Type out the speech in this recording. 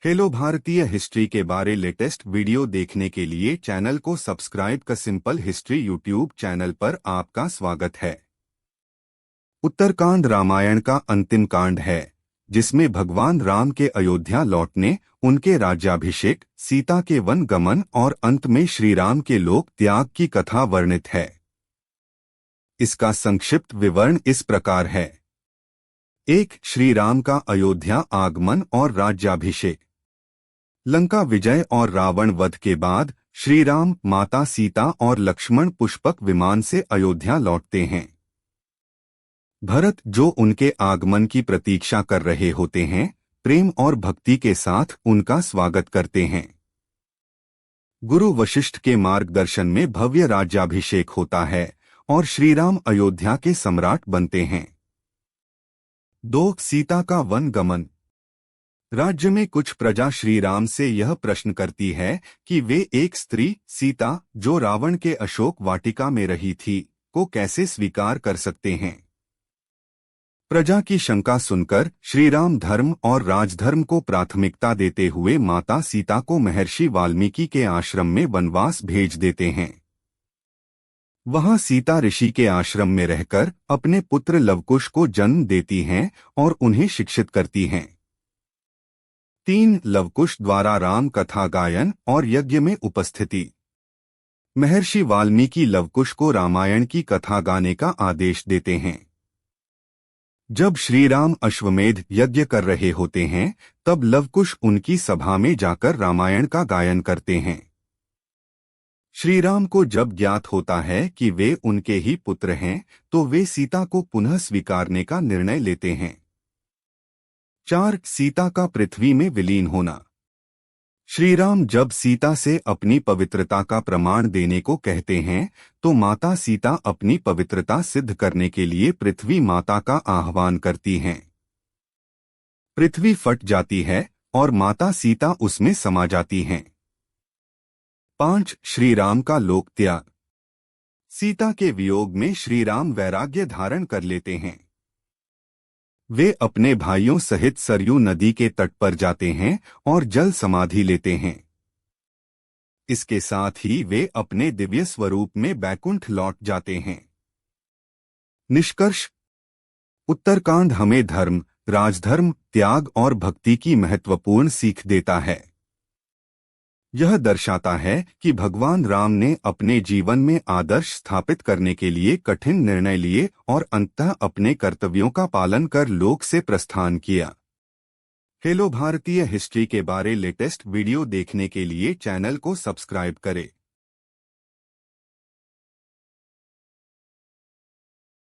Hello भारतीय history के बारे लेटेस्ट वीडियो देखने के लिए चैनल को सब्सक्राइब का सिंपल हिस्ट्री यूट्यूब चैनल पर आपका स्वागत है। उत्तरकांड रामायण का अंतिम कांड है जिसमें भगवान राम के अयोध्या लौटने, उनके राज्याभिषेक, सीता के वन गमन और अंत में श्री राम के लोक त्याग की कथा वर्णित है। इसका संक्षिप्त विवरण इस प्रकार है। 1. श्री राम का अयोध्या आगमन और राज्याभिषेक। लंका विजय और रावण वध के बाद श्री राम, माता सीता और लक्ष्मण पुष्पक विमान से अयोध्या लौटते हैं। भरत, जो उनके आगमन की प्रतीक्षा कर रहे होते हैं, प्रेम और भक्ति के साथ उनका स्वागत करते हैं। गुरु वशिष्ठ के मार्गदर्शन में भव्य राज्याभिषेक होता है और श्री राम अयोध्या के सम्राट बनते हैं। 2. सीता का वन गमन। राज्य में कुछ प्रजा श्री राम से यह प्रश्न करती है कि वे एक स्त्री, सीता, जो रावण के अशोक वाटिका में रही थी, को कैसे स्वीकार कर सकते हैं। प्रजा की शंका सुनकर श्री राम धर्म और राजधर्म को प्राथमिकता देते हुए माता सीता को महर्षि वाल्मीकि के आश्रम में वनवास भेज देते हैं। वहां सीता ऋषि के आश्रम में रहकर अपने पुत्र लवकुश को जन्म देती हैं और उन्हें शिक्षित करती हैं। 3. लवकुश द्वारा राम कथा गायन और यज्ञ में उपस्थिति। महर्षि वाल्मीकि लवकुश को रामायण की कथा गाने का आदेश देते हैं। जब श्री राम अश्वमेध यज्ञ कर रहे होते हैं, तब लवकुश उनकी सभा में जाकर रामायण का गायन करते हैं। श्री राम को जब ज्ञात होता है कि वे उनके ही पुत्र हैं, तो वे सीता को पुनः स्वीकारने का निर्णय लेते हैं। 4. सीता का पृथ्वी में विलीन होना। श्री राम जब सीता से अपनी पवित्रता का प्रमाण देने को कहते हैं, तो माता सीता अपनी पवित्रता सिद्ध करने के लिए पृथ्वी माता का आह्वान करती हैं। पृथ्वी फट जाती है और माता सीता उसमें समा जाती हैं। 5. श्री राम का लोक त्याग। सीता के वियोग में श्री राम वैराग्य धारण कर लेते हैं। वे अपने भाइयों सहित सरयू नदी के तट पर जाते हैं और जल समाधि लेते हैं। इसके साथ ही वे अपने दिव्य स्वरूप में बैकुंठ लौट जाते हैं। निष्कर्ष: उत्तरकांड हमें धर्म, राजधर्म, त्याग और भक्ति की महत्वपूर्ण सीख देता है। यह दर्शाता है कि भगवान राम ने अपने जीवन में आदर्श स्थापित करने के लिए कठिन निर्णय लिए और अंततः अपने कर्तव्यों का पालन कर लोक से प्रस्थान किया। हेलो भारतीय हिस्ट्री के बारे लेटेस्ट वीडियो देखने के लिए चैनल को सब्सक्राइब करें।